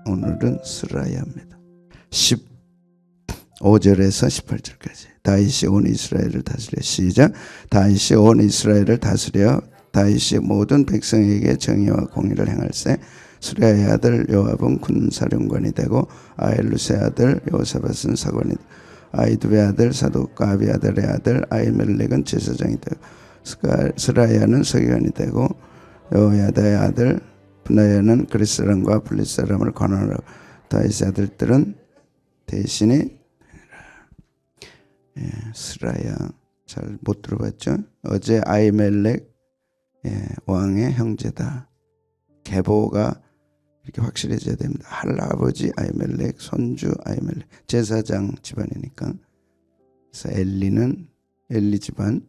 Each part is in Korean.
오늘은 스라야입니다. 15절에서 18절까지. 다윗이 온 이스라엘을 다스려. 시작. 다윗이 온 이스라엘을 다스려 다윗이 모든 백성에게 정의와 공의를 행할세. 스라야의 아들 요압은 군사령관이 되고 아헬루스의 아들 요사밧은 사관이 되고 아이두의 아들 사독과 아비아달의 아들 아히멜렉은 제사장이 되고 스라야는 서기관이 되고 여호야다의 아들 분하야는 그릿 사람과 블릿 사람을 관할하고 다윗의 아들들은 대신이 스라야 잘 못 들어봤죠? 어제 아히멜렉 왕의 형제다. 계보가 이렇게 확실해져야 됩니다. 할아버지 아히멜렉, 손주 아히멜렉, 제사장 집안이니까. 그래서 엘리 집안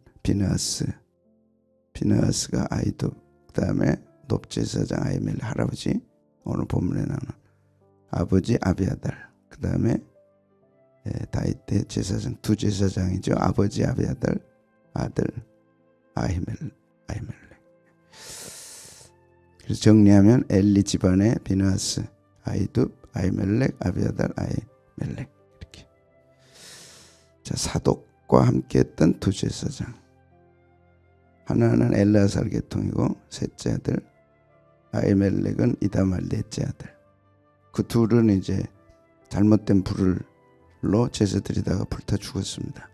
비느하스가 아히둡, 그다음에 높제사장 아히멜렉 할아버지, 오늘 본문에 나오는 아버지 아비아달, 그다음에 다윗 때 제사장 두 제사장이죠. 아버지 아비아달, 아들 아히멜렉. 그래서 정리하면 엘리 집안의 비느하스, 아히둡, 아히멜렉, 아비아달, 아히멜렉 이렇게. 자, 사독과 함께했던 두 제사장. 하나는 엘르아살 계통이고 셋째 아들 아히멜렉은 이다말 넷째 아들. 그 둘은 이제 잘못된 불로 제사 드리다가 불타 죽었습니다.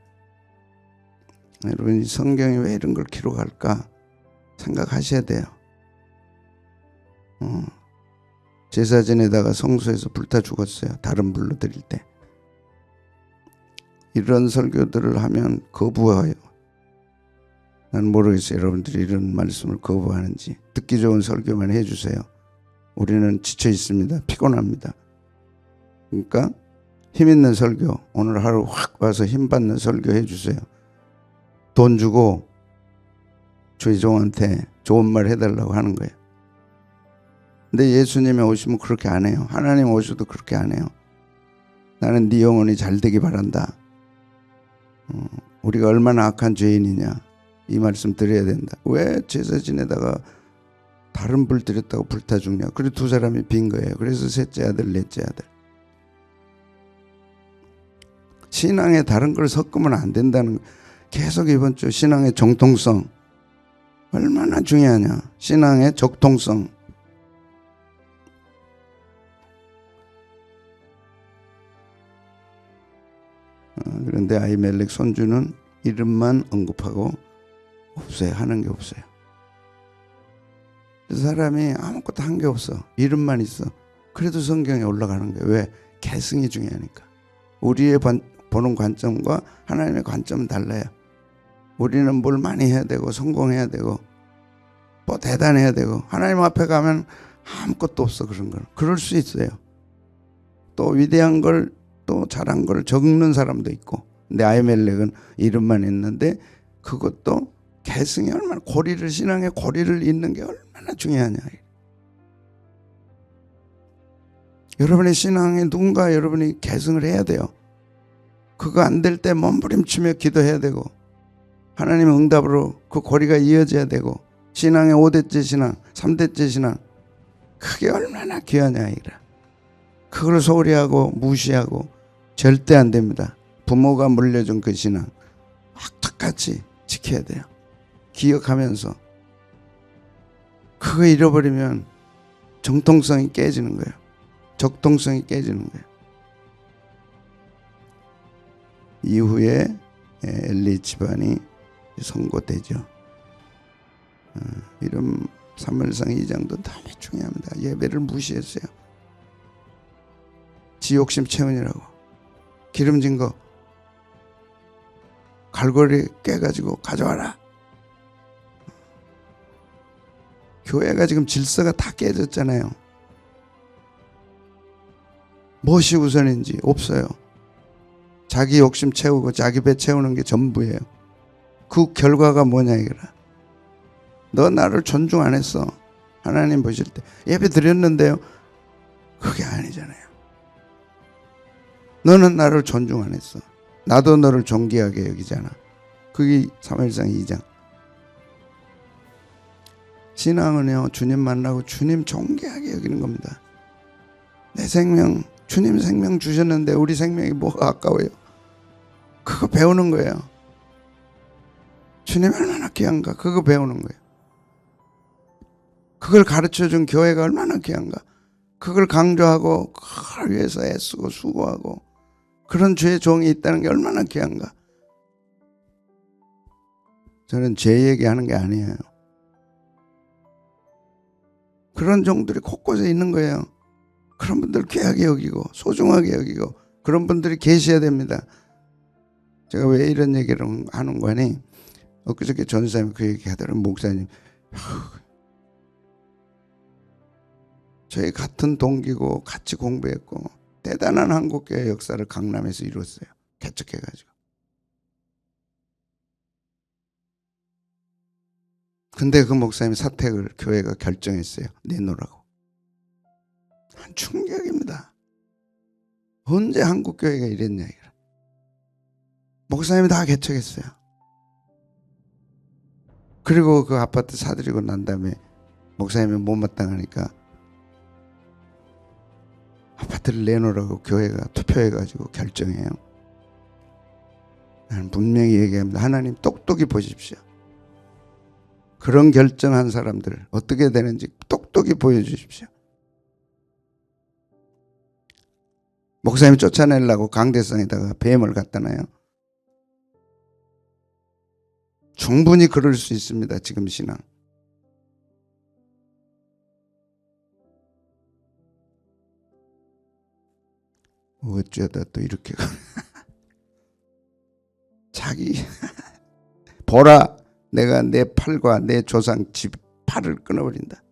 여러분, 이 성경이 왜 이런 걸 기록할까 생각하셔야 돼요. 제사 지내다가 성소에서 불타 죽었어요. 다른 불로 드릴 때. 이런 설교들을 하면 거부해요. 난 모르겠어요. 여러분들이 이런 말씀을 거부하는지. 듣기 좋은 설교만 해주세요. 우리는 지쳐 있습니다. 피곤합니다. 그러니까 힘 있는 설교, 오늘 하루 확 와서 힘 받는 설교 해주세요. 돈 주고 조희종한테 좋은 말 해달라고 하는 거예요. 근데 예수님이 오시면 그렇게 안 해요. 하나님 오셔도 그렇게 안 해요. 나는 네 영혼이 잘 되기 바란다. 우리가 얼마나 악한 죄인이냐, 이 말씀 드려야 된다. 왜 제사 지내다가 다른 불 드렸다고 불타 죽냐. 그리고 두 사람이 빈 거예요. 그래서 셋째 아들 넷째 아들. 신앙에 다른 걸 섞으면 안 된다는 거. 계속 이번 주 신앙의 정통성 얼마나 중요하냐. 신앙의 적통성. 그런데 아히멜렉 손주는 이름만 언급하고 없어요. 하는 게 없어요. 그 사람이 아무것도 한 게 없어. 이름만 있어. 그래도 성경에 올라가는 거예요. 왜? 계승이 중요하니까. 우리의 보는 관점과 하나님의 관점은 달라요. 우리는 뭘 많이 해야 되고 성공해야 되고 뭐 대단해야 되고, 하나님 앞에 가면 아무것도 없어. 그런 건 그럴 수 있어요. 또 위대한 걸, 또 잘한 걸 적는 사람도 있고. 근데 아히멜렉은 이름만 있는데 그것도 계승이 얼마나, 신앙의 고리를 잇는 게 얼마나 중요하냐. 여러분의 신앙에 누군가 여러분이 계승을 해야 돼요. 그거 안 될 때 몸부림치며 기도해야 되고, 하나님의 응답으로 그 고리가 이어져야 되고, 신앙의 5대째 신앙, 3대째 신앙, 그게 얼마나 귀하냐 이라. 그걸 소홀히 하고 무시하고 절대 안 됩니다. 부모가 물려준 그 신앙 악착같이 지켜야 돼요. 기억하면서. 그거 잃어버리면 정통성이 깨지는 거예요. 적통성이 깨지는 거예요. 이후에 엘리 집안이 선고되죠. 이런 사무엘상 2장도 너무 중요합니다. 예배를 무시했어요. 지 욕심 채우느라고 기름진 거 갈고리 깨가지고 가져와라. 교회가 지금 질서가 다 깨졌잖아요. 무엇이 우선인지 없어요. 자기 욕심 채우고 자기 배 채우는 게 전부예요. 그 결과가 뭐냐 이거라. 너 나를 존중 안 했어. 하나님 보실 때 예배 드렸는데요. 그게 아니잖아요. 너는 나를 존중 안 했어. 나도 너를 존귀하게 여기잖아. 그게 사무엘상 2장. 신앙은요, 주님 만나고 주님 존귀하게 여기는 겁니다. 내 생명, 주님 생명 주셨는데 우리 생명이 뭐가 아까워요? 그거 배우는 거예요. 주님 얼마나 귀한가? 그거 배우는 거예요. 그걸 가르쳐준 교회가 얼마나 귀한가? 그걸 강조하고 그걸 위해서 애쓰고 수고하고 그런 주의 종이 있다는 게 얼마나 귀한가? 저는 제 얘기하는 게 아니에요. 그런 종들이 곳곳에 있는 거예요. 그런 분들 귀하게 여기고 소중하게 여기고 그런 분들이 계셔야 됩니다. 제가 왜 이런 얘기를 하는 거니? 엊그저께 전사님이 그 얘기 하더라고요. 목사님, 저희 같은 동기고 같이 공부했고 대단한 한국교회 역사를 강남에서 이뤘어요. 개척해가지고. 근데 그 목사님 사택을 교회가 결정했어요. 내놓으라고. 충격입니다. 언제 한국교회가 이랬냐 이거라. 목사님이 다 개척했어요. 그리고 그 아파트 사들이고 난 다음에 목사님이 못마땅하니까 아파트를 내놓으라고 교회가 투표해가지고 결정해요. 나는 분명히 얘기합니다. 하나님 똑똑히 보십시오. 그런 결정한 사람들 어떻게 되는지 똑똑히 보여주십시오. 목사님이 쫓아내려고 강대상에다가 뱀을 갖다 놔요. 충분히 그럴 수 있습니다. 지금 신앙. 어쩌다 또 이렇게 자기 보라 내가 내 팔과 내 조상 집 팔을 끊어버린다.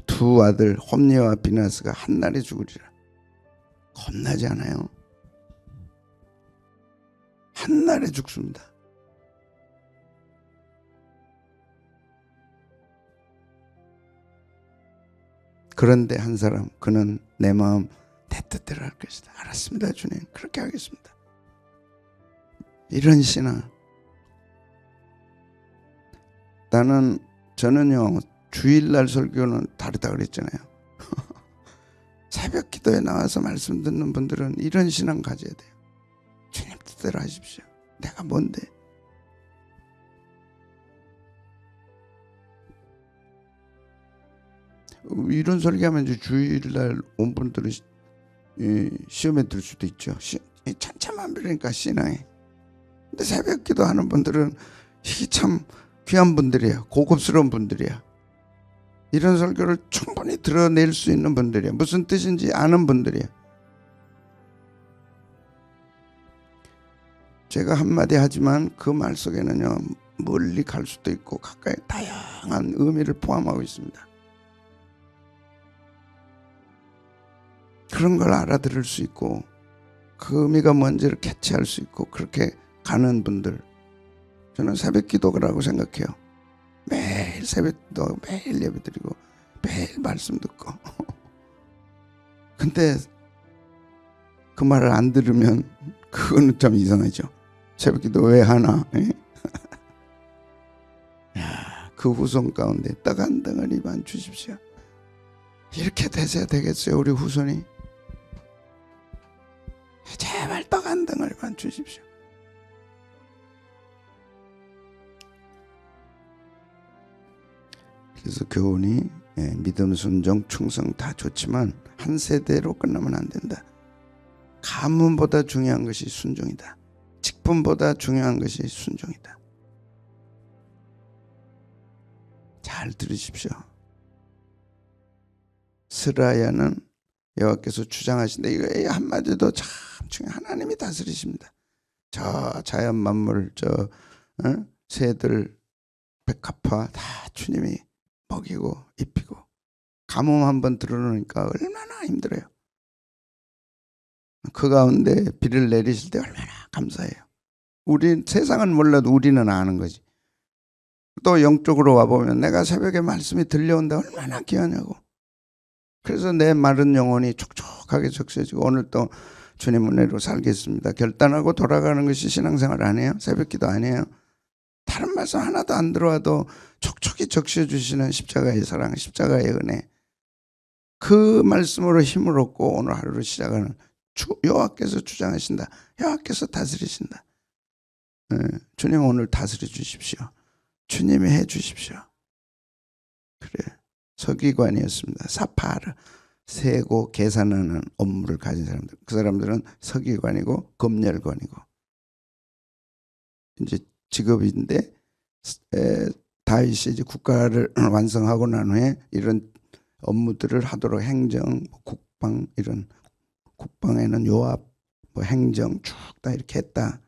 두 아들 홈리와 비나스가 한날에 죽으리라. 겁나지 않아요? 한날에 죽습니다. 그런데 한 사람, 그는 내 마음 내 뜻대로 할 것이다. 알았습니다, 주님. 그렇게 하겠습니다. 이런 신앙. 저는요, 주일날 설교는 다르다 그랬잖아요. 새벽 기도에 나와서 말씀 듣는 분들은 이런 신앙 가져야 돼요. 주님 뜻대로 하십시오. 내가 뭔데? 이런 설교하면 이제 주일날 온 분들은 시험에 들 수도 있죠. 천차만별이니까 신앙이. 근데 새벽 기도하는 분들은 이게 참 귀한 분들이에요. 고급스러운 분들이에요. 이런 설교를 충분히 드러낼 수 있는 분들이에요. 무슨 뜻인지 아는 분들이에요. 제가 한마디 하지만 그 말 속에는요, 멀리 갈 수도 있고 가까이 다양한 의미를 포함하고 있습니다. 그런 걸 알아들을 수 있고 그 의미가 뭔지를 캐치할 수 있고 그렇게 가는 분들, 저는 새벽 기도라고 생각해요. 매일 새벽 기도, 매일 예배 드리고 매일 말씀 듣고 근데 그 말을 안 들으면 그거는 좀 이상하죠. 새벽 기도 왜 하나? 야, 그 후손 가운데 떡 한 덩어리만 주십시오. 이렇게 되셔야 되겠어요. 우리 후손이. 제발 떡 한 덩어리만 주십시오. 그래서 교훈이 믿음, 순종, 충성 다 좋지만 한 세대로 끝나면 안 된다. 가문보다 중요한 것이 순종이다. 직분보다 중요한 것이 순종이다. 잘 들으십시오. 스라야는 여호와께서 주장하신데 이거 한마디도 참 중요해. 하나님이 다스리십니다. 저 자연 만물, 저 새들, 백합화 다 주님이 먹이고 입히고 가뭄 한번 들어놓으니까 얼마나 힘들어요. 그 가운데 비를 내리실 때 얼마나 감사해요. 우리 세상은 몰라도 우리는 아는 거지. 또 영적으로 와보면 내가 새벽에 말씀이 들려온다 얼마나 귀하냐고. 그래서 내 마른 영혼이 촉촉하게 적셔지고 오늘 또 주님 은혜로 살겠습니다 결단하고 돌아가는 것이 신앙생활 아니에요? 새벽기도 아니에요? 다른 말씀 하나도 안 들어와도 촉촉히 적셔주시는 십자가의 사랑, 십자가의 은혜, 그 말씀으로 힘을 얻고 오늘 하루를 시작하는 여호와께서 주장하신다. 여호와께서 다스리신다. 주님 오늘 다스려 주십시오. 주님이 해 주십시오. 그래, 서기관이었습니다. 사파르, 세고 계산하는 업무를 가진 사람들. 그 사람들은 서기관이고 검열관이고 이제 직업인데, 다윗이 이제 국가를 완성하고 난 후에 이런 업무들을 하도록 행정, 국방, 이런 국방에는 요압, 행정 쭉 다 이렇게 했다.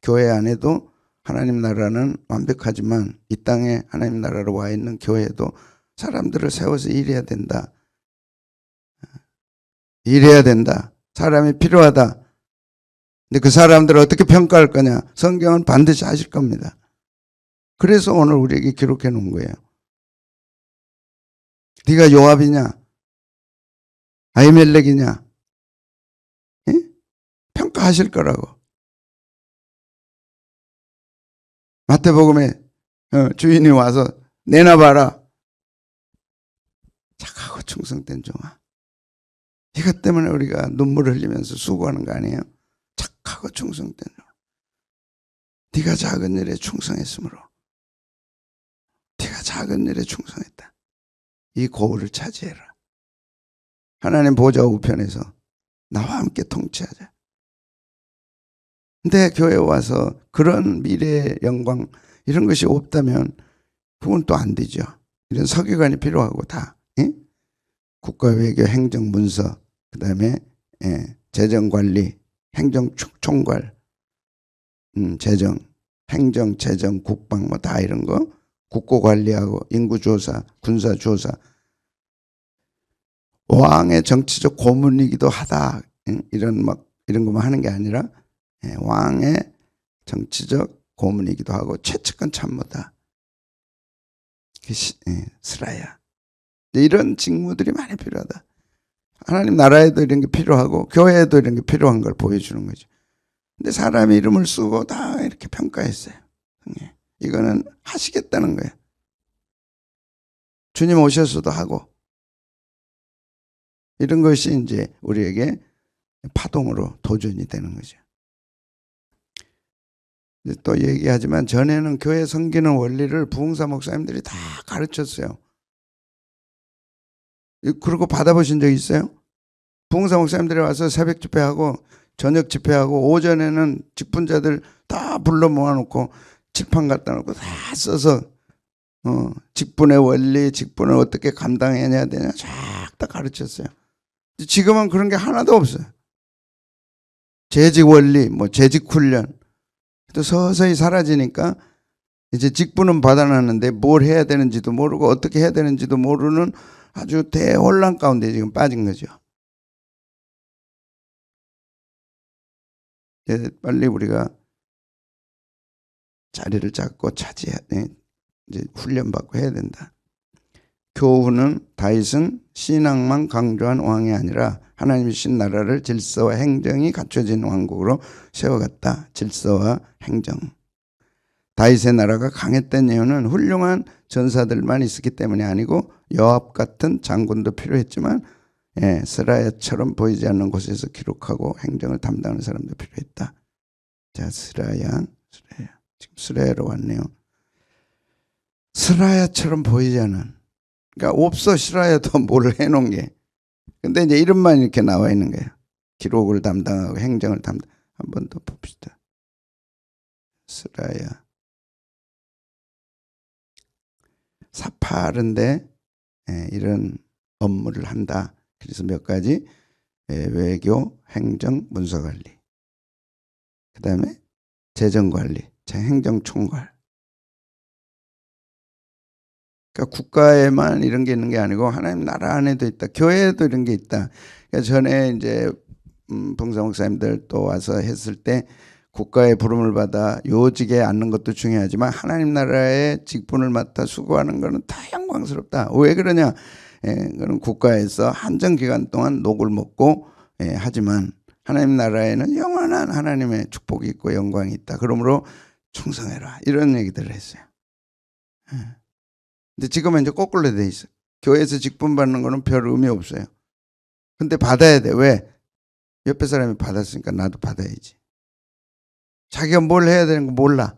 교회 안에도 하나님 나라는 완벽하지만 이 땅에 하나님 나라로 와 있는 교회도 사람들을 세워서 일해야 된다. 일해야 된다. 사람이 필요하다. 근데 그 사람들을 어떻게 평가할 거냐? 성경은 반드시 하실 겁니다. 그래서 오늘 우리에게 기록해 놓은 거예요. 네가 요압이냐? 아히멜렉이냐? 평가하실 거라고. 마태복음에 주인이 와서 내놔봐라. 착하고 충성된 종아. 이것 때문에 우리가 눈물을 흘리면서 수고하는 거 아니에요? 착하고 충성된 종아. 네가 작은 일에 충성했으므로, 네가 작은 일에 충성했다. 이 고을을 차지해라. 하나님 보좌 우편에서 나와 함께 통치하자. 근데 교회에 와서 그런 미래의 영광 이런 것이 없다면 그건 또 안 되죠. 이런 서기관이 필요하고 다. 국가외교 행정문서, 그 다음에 재정관리, 행정총괄, 재정, 행정, 재정, 국방 뭐 다 이런 거, 국고관리하고 인구조사, 군사조사, 왕의 정치적 고문이기도 하다. 이런 것만 하는 게 아니라 왕의 정치적 고문이기도 하고 최측근 참모다. 스라야. 이런 직무들이 많이 필요하다. 하나님 나라에도 이런 게 필요하고 교회에도 이런 게 필요한 걸 보여주는 거죠. 근데 사람의 이름을 쓰고 다 이렇게 평가했어요. 이거는 하시겠다는 거예요. 주님 오셔서도 하고. 이런 것이 이제 우리에게 파동으로 도전이 되는 거죠. 또 얘기하지만 전에는 교회 섬기는 원리를 부흥사 목사님들이 다 가르쳤어요. 그러고 받아보신 적 있어요? 부흥사 목사님들이 와서 새벽 집회하고 저녁 집회하고 오전에는 직분자들 다 불러 모아놓고 칠판 갖다 놓고 다 써서 직분의 원리, 직분을 어떻게 감당해야 되냐 쫙 다 가르쳤어요. 지금은 그런 게 하나도 없어요. 재직 원리, 재직 훈련 또 서서히 사라지니까 이제 직분은 받아놨는데 뭘 해야 되는지도 모르고 어떻게 해야 되는지도 모르는 아주 대혼란 가운데 지금 빠진 거죠. 빨리 우리가 자리를 잡고 차지해야 돼. 이제 훈련받고 해야 된다. 교훈은 다윗은 신앙만 강조한 왕이 아니라 하나님의 신 나라를 질서와 행정이 갖춰진 왕국으로 세워갔다. 질서와 행정. 다윗의 나라가 강했던 이유는 훌륭한 전사들만 있었기 때문이 아니고 요압 같은 장군도 필요했지만 스라야처럼 보이지 않는 곳에서 기록하고 행정을 담당하는 사람도 필요했다. 자, 스라야. 지금 스라야로 왔네요. 스라야처럼 보이지 않는. 그러니까 없어 스라야도 뭘 해놓은 게. 근데 이제 이름만 이렇게 나와 있는 거예요. 기록을 담당하고 행정을 담당. 한 번 더 봅시다. 스라야. 사파른데 이런 업무를 한다. 그래서 몇 가지 외교, 행정, 문서관리, 그 다음에 재정관리, 행정총괄. 그러니까 국가에만 이런 게 있는 게 아니고 하나님 나라 안에도 있다. 교회에도 이런 게 있다. 그러니까 전에 이제 봉사 목사님들 또 와서 했을 때 국가의 부름을 받아 요직에 앉는 것도 중요하지만 하나님 나라의 직분을 맡아 수고하는 것은 다 영광스럽다. 왜 그러냐? 그는 국가에서 한정 기간 동안 녹을 먹고 하지만 하나님 나라에는 영원한 하나님의 축복이 있고 영광이 있다. 그러므로 충성해라 이런 얘기들을 했어요. 근데 지금은 이제 거꾸로 돼 있어요. 교회에서 직분 받는 거는 별 의미 없어요. 근데 받아야 돼. 왜? 옆에 사람이 받았으니까 나도 받아야지. 자기가 뭘 해야 되는 거 몰라.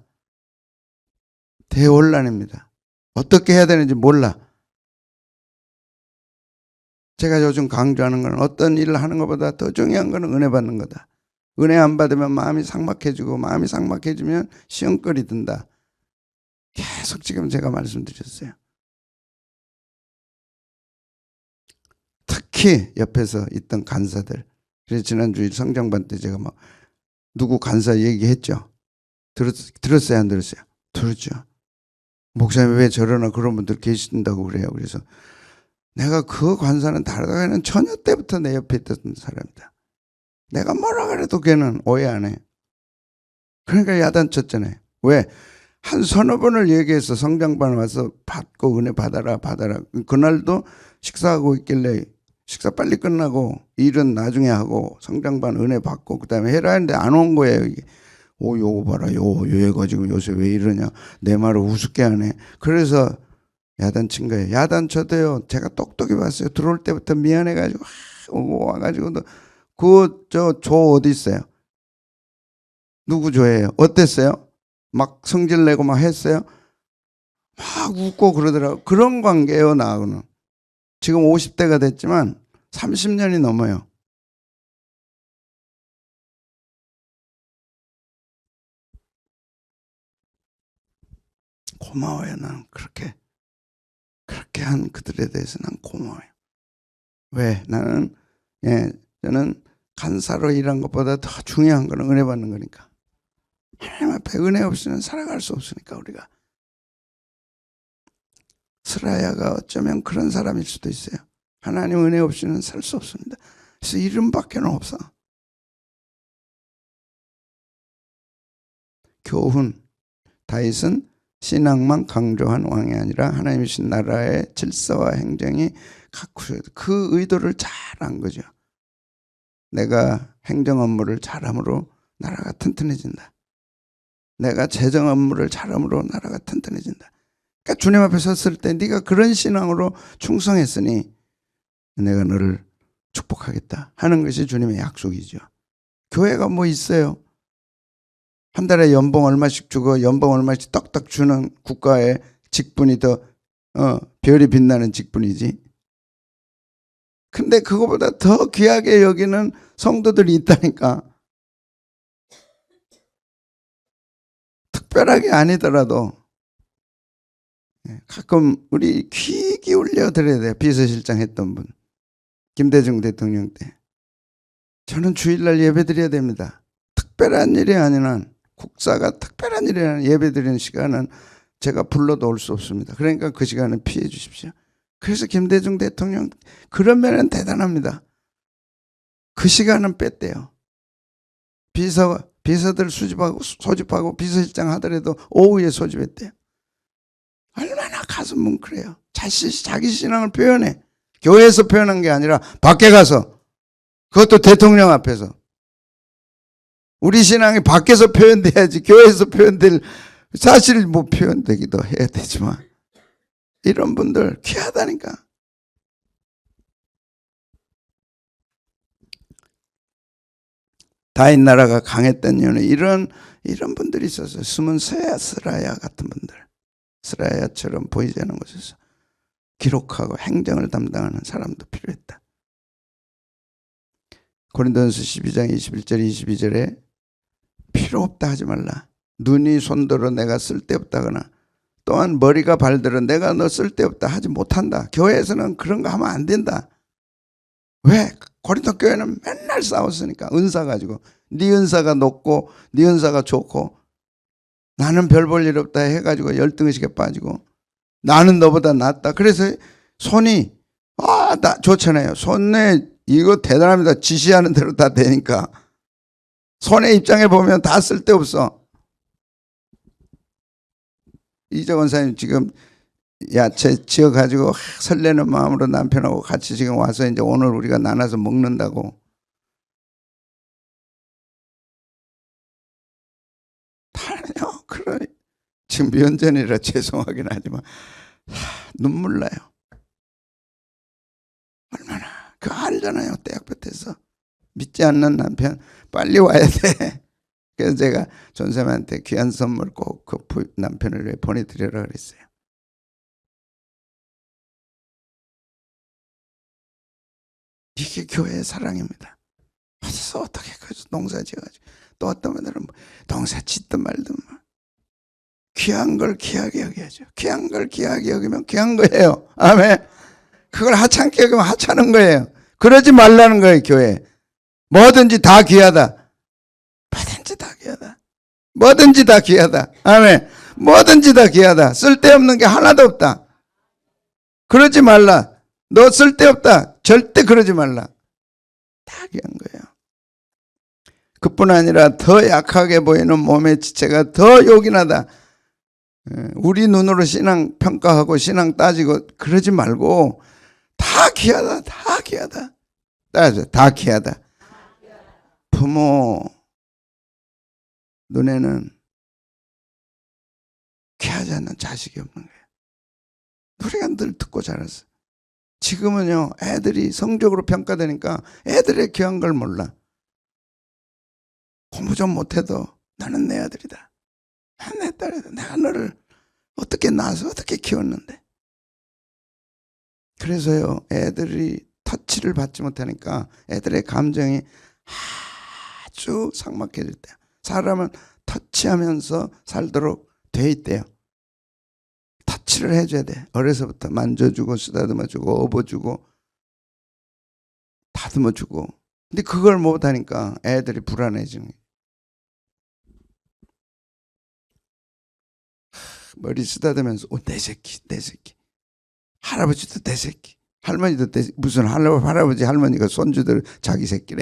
대혼란입니다. 어떻게 해야 되는지 몰라. 제가 요즘 강조하는 건 어떤 일을 하는 것보다 더 중요한 건 은혜 받는 거다. 은혜 안 받으면 마음이 삭막해지고 마음이 삭막해지면 시험거리 든다. 계속 지금 제가 말씀드렸어요. 특히 옆에서 있던 간사들. 그래서 지난주일 성장반 때 제가 막 누구 간사 얘기했죠. 들었어요 안 들었어요? 들었죠. 목사님 왜 저러나 그런 분들 계신다고 그래요. 그래서 내가 그 관사는 다르다는 처녀 때부터 내 옆에 있던 사람이다. 내가 뭐라 그래도 걔는 오해 안 해. 그러니까 야단쳤잖아요. 왜? 한 서너 번을 얘기해서 성장반 와서 받고 은혜 받아라 받아라. 그날도 식사하고 있길래 식사 빨리 끝나고 일은 나중에 하고 성장반 은혜 받고 그 다음에 해라 했는데 안 온 거예요. 이게. 오 요거 봐라 얘가 지금 요새 왜 이러냐 내 말을 우습게 하네. 그래서 야단친 거예요. 야단쳐도요 제가 똑똑히 봤어요. 들어올 때부터 미안해가지고 오고 와가지고 조 어디 있어요? 누구 조예요? 어땠어요? 막 성질내고 막 했어요? 막 웃고 그러더라고요. 그런 관계예요 나하고는. 지금 50대가 됐지만 30년이 넘어요. 고마워요. 난 그렇게 한 그들에 대해서 난 고마워요. 왜? 나는 저는 간사로 일한 것보다 더 중요한 건 은혜 받는 거니까. 하나님 앞에 은혜 없이는 살아갈 수 없으니까 우리가. 스라야가 어쩌면 그런 사람일 수도 있어요. 하나님 은혜 없이는 살 수 없습니다. 그래서 이름밖에는 없어. 교훈. 다윗은 신앙만 강조한 왕이 아니라 하나님이신 나라의 질서와 행정이 그 의도를 잘 안 거죠. 내가 행정 업무를 잘함으로 나라가 튼튼해진다. 내가 재정 업무를 잘함으로 나라가 튼튼해진다. 그러니까 주님 앞에 섰을 때 네가 그런 신앙으로 충성했으니 내가 너를 축복하겠다 하는 것이 주님의 약속이죠. 교회가 뭐 있어요? 한 달에 연봉 얼마씩 주고 연봉 얼마씩 떡떡 주는 국가의 직분이 더 별이 빛나는 직분이지. 근데 그거보다 더 귀하게 여기는 성도들이 있다니까. 특별하게 아니더라도 가끔 우리 귀 기울여 드려야 돼요. 비서실장 했던 분. 김대중 대통령 때. 저는 주일날 예배 드려야 됩니다. 특별한 일이 아닌 한 국사가 특별한 일이 아닌 예배 드리는 시간은 제가 불러도 올 수 없습니다. 그러니까 그 시간은 피해 주십시오. 그래서 김대중 대통령 그런 면은 대단합니다. 그 시간은 뺐대요. 비서들 소집하고 비서실장 하더라도 오후에 소집했대요. 얼마나 가슴 뭉클해요. 자기 신앙을 표현해. 교회에서 표현한 게 아니라 밖에 가서, 그것도 대통령 앞에서. 우리 신앙이 밖에서 표현돼야지 교회에서 표현될, 사실 뭐 표현되기도 해야 되지만 이런 분들 귀하다니까. 다윗 나라가 강했던 이유는 이런 분들이 있었어요. 숨은 스라야 같은 분들. 스라야처럼 보이지 않는 곳에서 기록하고 행정을 담당하는 사람도 필요했다. 고린도전서 12장 21절 22절에 필요 없다 하지 말라. 눈이 손들어 내가 쓸데없다거나 또한 머리가 발들어 내가 너 쓸데없다 하지 못한다. 교회에서는 그런 거 하면 안 된다. 왜? 고린도 교회는 맨날 싸웠으니까. 은사 가지고 네 은사가 높고 네 은사가 좋고 나는 별 볼 일 없다 해가지고 열등의식에 빠지고 나는 너보다 낫다. 그래서 손이 나 좋잖아요. 손에 이거 대단합니다. 지시하는 대로 다 되니까. 손의 입장에 보면 다 쓸데없어. 이정원 사님 지금 야채 지어가지고 설레는 마음으로 남편하고 같이 지금 와서 이제 오늘 우리가 나눠서 먹는다고. 다요. 그런 지금 면전이라 죄송하긴 하지만 눈물 나요. 얼마나 그 알잖아요. 대학볕에서 믿지 않는 남편 빨리 와야 돼. 그래서 제가 전쌤한테 귀한 선물 꼭 그 남편을 위해 보내드리라 그랬어요. 이게 교회의 사랑입니다. 어디서 어떻게 농사 지어가지고 또 어떤 분들은 농사 짓든 말든 귀한 걸 귀하게 여겨야죠. 귀한 걸 귀하게 여기면 귀한 거예요. 아멘. 그걸 하찮게 여기면 하찮은 거예요. 그러지 말라는 거예요. 교회 뭐든지 다 귀하다. 뭐든지 다 귀하다. 뭐든지 다 귀하다. 아멘. 뭐든지 다 귀하다. 쓸데없는 게 하나도 없다. 그러지 말라. 너 쓸데없다. 절대 그러지 말라. 다 귀한 거예요. 그뿐 아니라 더 약하게 보이는 몸의 지체가 더 요긴하다. 우리 눈으로 신앙 평가하고 신앙 따지고 그러지 말고 다 귀하다. 다 귀하다. 따져. 다 귀하다. 부모 눈에는 귀하지 않는 자식이 없는 거예요. 우리가 늘 듣고 자랐어요. 지금은요, 애들이 성적으로 평가되니까 애들의 귀한 걸 몰라. 공부 좀 못해도 나는 내 아들이다. 내 딸이다. 내가 너를 어떻게 낳아서 어떻게 키웠는데. 그래서요, 애들이 터치를 받지 못하니까 애들의 감정이 아주 삭막해질 때 사람은 터치하면서 살도록 돼 있대요. 터치를 해줘야 돼. 어려서부터 만져주고 쓰다듬어주고 업어주고 다듬어주고. 근데 그걸 못하니까 애들이 불안해지는 거예요. 머리 쓰다듬으면서 내 새끼 내 새끼. 할아버지도 내 새끼. 할머니도 내 새끼. 무슨 할아버지 할머니가 손주들 자기 새끼래.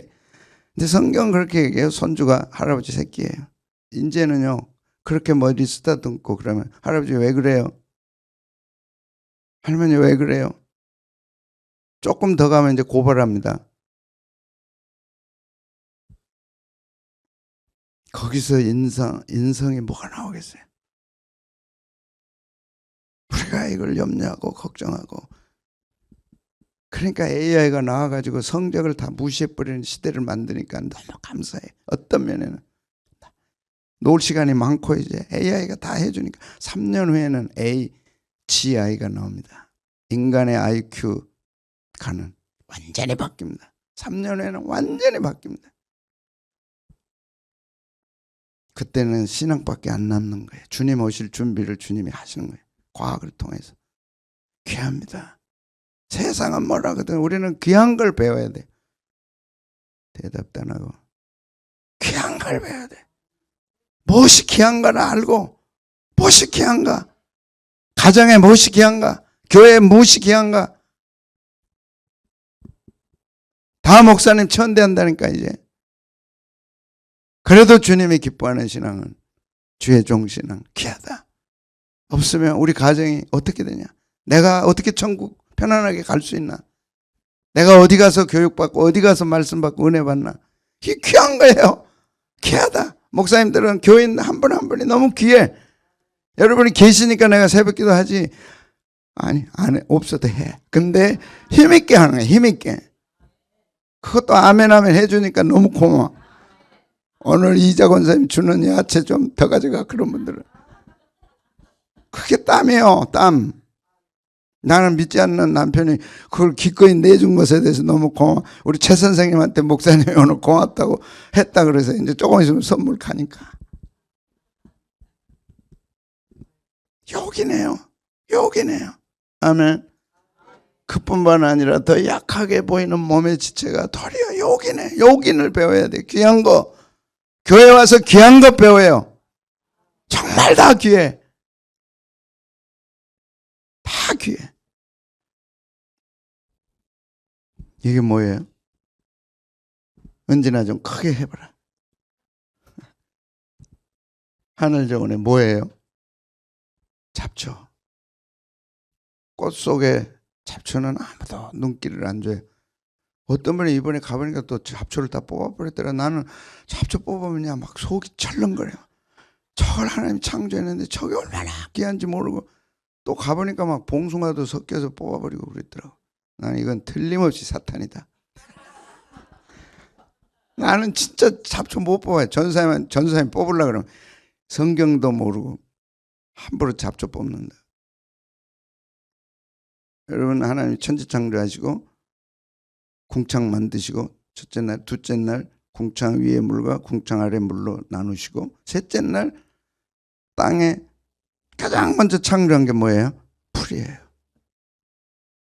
근데 성경은 그렇게 얘기해요. 손주가 할아버지 새끼예요. 이제는요 그렇게 머리 쓰다듬고 그러면 할아버지 왜 그래요? 할머니 왜 그래요? 조금 더 가면 이제 고발합니다. 거기서 인성이 뭐가 나오겠어요? 우리가 이걸 염려하고 걱정하고. 그러니까 AI가 나와가지고 성적을 다 무시해버리는 시대를 만드니까 너무 감사해. 어떤 면에는 놀 시간이 많고 이제 AI가 다 해주니까 3년 후에는 AGI가 나옵니다. 인간의 IQ 가는 완전히 바뀝니다. 3년 후에는 완전히 바뀝니다. 그때는 신앙밖에 안 남는 거예요. 주님 오실 준비를 주님이 하시는 거예요. 과학을 통해서. 귀합니다. 세상은 뭐라 하거든. 우리는 귀한 걸 배워야 돼. 대답도 안 하고. 귀한 걸 배워야 돼. 무엇이 귀한가를 알고 무엇이 귀한가? 가정에 무엇이 귀한가? 교회에 무엇이 귀한가? 다 목사님 천대한다니까 이제. 그래도 주님이 기뻐하는 신앙은 주의 종신앙 귀하다. 없으면 우리 가정이 어떻게 되냐? 내가 어떻게 천국 편안하게 갈 수 있나? 내가 어디 가서 교육받고 어디 가서 말씀 받고 은혜 받나? 이게 귀한 거예요. 귀하다. 목사님들은 교인 한 분 한 분이 너무 귀해. 여러분이 계시니까 내가 새벽기도 하지. 아니 안 해. 없어도 해. 근데 힘있게 하는 거야. 힘있게. 그것도 아멘 아멘 해주니까 너무 고마워. 오늘 이자 권사님 주는 야채 좀 더 가져가. 그런 분들은 그게 땀이에요. 땀. 나는 믿지 않는 남편이 그걸 기꺼이 내준 것에 대해서 너무 고마워. 우리 최 선생님한테 목사님이 오늘 고맙다고 했다 그래서 이제 조금 있으면 선물 가니까. 욕이네요. 욕이네요. 아멘. 그뿐만 아니라 더 약하게 보이는 몸의 지체가 도리어 욕이네. 욕인을 배워야 돼. 귀한 거. 교회 와서 귀한 거 배워요. 정말 다 귀해. 다 귀해. 이게 뭐예요? 은진아 좀 크게 해봐라. 하늘 정원에 뭐예요? 잡초. 꽃 속에 잡초는 아무도 눈길을 안 줘요. 어떤 분이 이번에 가보니까 또 잡초를 다 뽑아버렸더라. 나는 잡초 뽑으면 막 속이 철렁거려. 저걸 하나님이 창조했는데 저게 얼마나 귀한지 모르고 또 가보니까 막 봉숭아도 섞여서 뽑아버리고 그랬더라고. 나는 이건 틀림없이 사탄이다. 나는 진짜 잡초 못 뽑아요. 전사님 뽑으려고 그러면 성경도 모르고 함부로 잡초 뽑는다. 여러분, 하나님 천지 창조하시고 궁창 만드시고 첫째 날, 둘째 날 궁창 위의 물과 궁창 아래 물로 나누시고 셋째 날 땅에 가장 먼저 창조한 게 뭐예요? 풀이에요.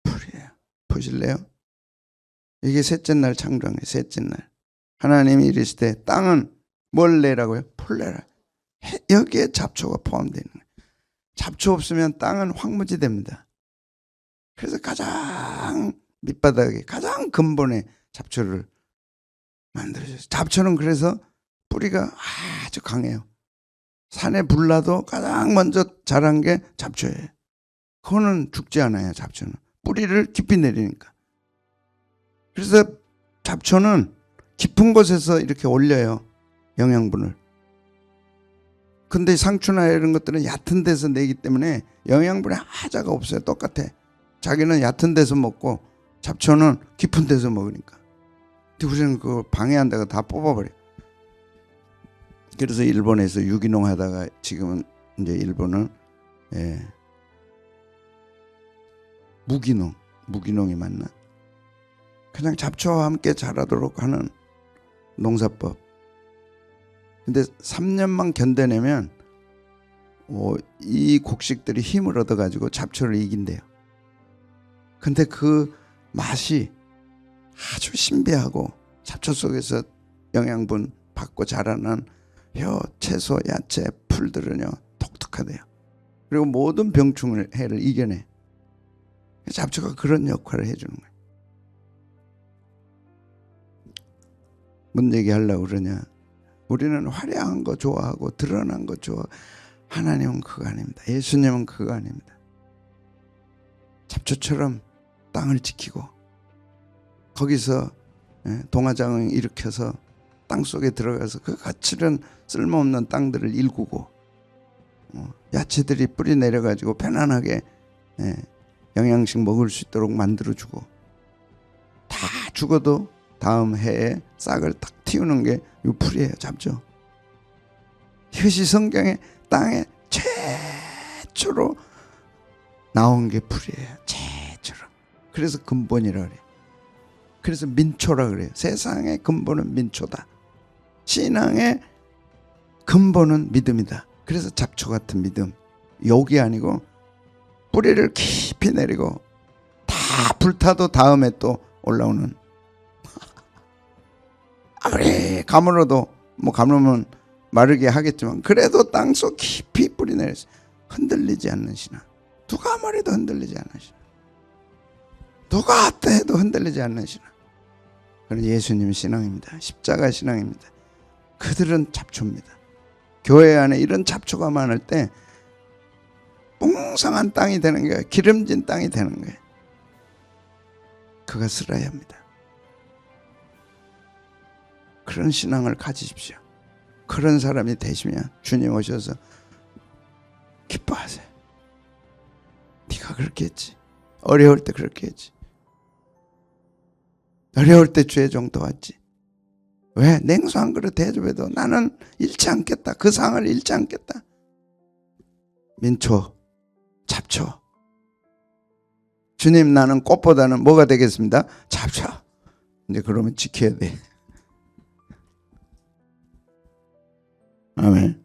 풀이에요. 보실래요? 이게 셋째 날 창조한 게 셋째 날. 하나님이 이르시되 땅은 뭘 내라고요? 풀 내라. 여기에 잡초가 포함되어 있는 거예요. 잡초 없으면 땅은 황무지 됩니다. 그래서 가장 밑바닥에 가장 근본에 잡초를 만들어줬어요. 잡초는 그래서 뿌리가 아주 강해요. 산에 불나도 가장 먼저 자란 게 잡초예요. 그거는 죽지 않아요. 잡초는 뿌리를 깊이 내리니까. 그래서 잡초는 깊은 곳에서 이렇게 올려요. 영양분을. 근데 상추나 이런 것들은 얕은 데서 내기 때문에 영양분의 하자가 없어요. 똑같아. 자기는 얕은 데서 먹고 잡초는 깊은 데서 먹으니까. 근데 우리는 그거 방해한다고 다 뽑아버려. 그래서 일본에서 유기농 하다가 지금은 이제 일본은 무기농이 맞나? 그냥 잡초와 함께 자라도록 하는 농사법. 근데 3년만 견뎌내면 이 곡식들이 힘을 얻어가지고 잡초를 이긴대요. 근데 그 맛이 아주 신비하고 잡초 속에서 영양분 받고 자라는 요 채소, 야채, 풀들은요 독특하대요. 그리고 모든 병충을 해를 이겨내. 잡초가 그런 역할을 해주는 거예요. 뭔 얘기하려고 그러냐? 우리는 화려한 거 좋아하고 드러난 거 좋아. 하나님은 그거 아닙니다. 예수님은 그거 아닙니다. 잡초처럼 땅을 지키고 거기서 동화장을 일으켜서 땅속에 들어가서 그 거칠은 쓸모없는 땅들을 일구고 야채들이 뿌리 내려가지고 편안하게 영양식 먹을 수 있도록 만들어주고 다 죽어도 다음 해에 싹을 딱 틔우는 게 이 풀이에요. 잡죠. 이것이 성경에 땅에 최초로 나온 게 풀이에요. 최초로. 그래서 근본이라 그래요. 그래서 민초라 그래요. 세상의 근본은 민초다. 신앙의 근본은 믿음이다. 그래서 잡초 같은 믿음. 욕이 아니고 뿌리를 깊이 내리고 다 불타도 다음에 또 올라오는. 아무리 가물어도 뭐 가물으면 마르게 하겠지만 그래도 땅속 깊이 뿌리 내려서 흔들리지 않는 신앙. 누가 말해도 흔들리지 않는 신앙. 누가 왔다 해도 흔들리지 않는 신앙. 그건 예수님 신앙입니다. 십자가 신앙입니다. 그들은 잡초입니다. 교회 안에 이런 잡초가 많을 때 뽕성한 땅이 되는 거예요. 기름진 땅이 되는 거예요. 그가 쓰라야 합니다. 그런 신앙을 가지십시오. 그런 사람이 되시면 주님 오셔서 기뻐하세요. 네가 그렇게 했지. 어려울 때 그렇게 했지. 어려울 때 주의 종 도왔지. 왜? 냉수 한 그릇 대접해도 나는 잃지 않겠다. 그 상을 잃지 않겠다. 민초, 잡초. 주님, 나는 꽃보다는 뭐가 되겠습니다? 잡초. 이제 그러면 지켜야 돼. 아멘.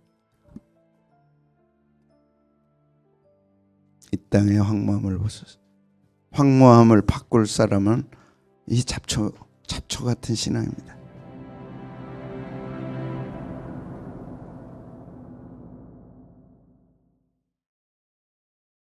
이 땅의 황무함을 보소서. 황무함을 바꿀 사람은 이 잡초 같은 신앙입니다.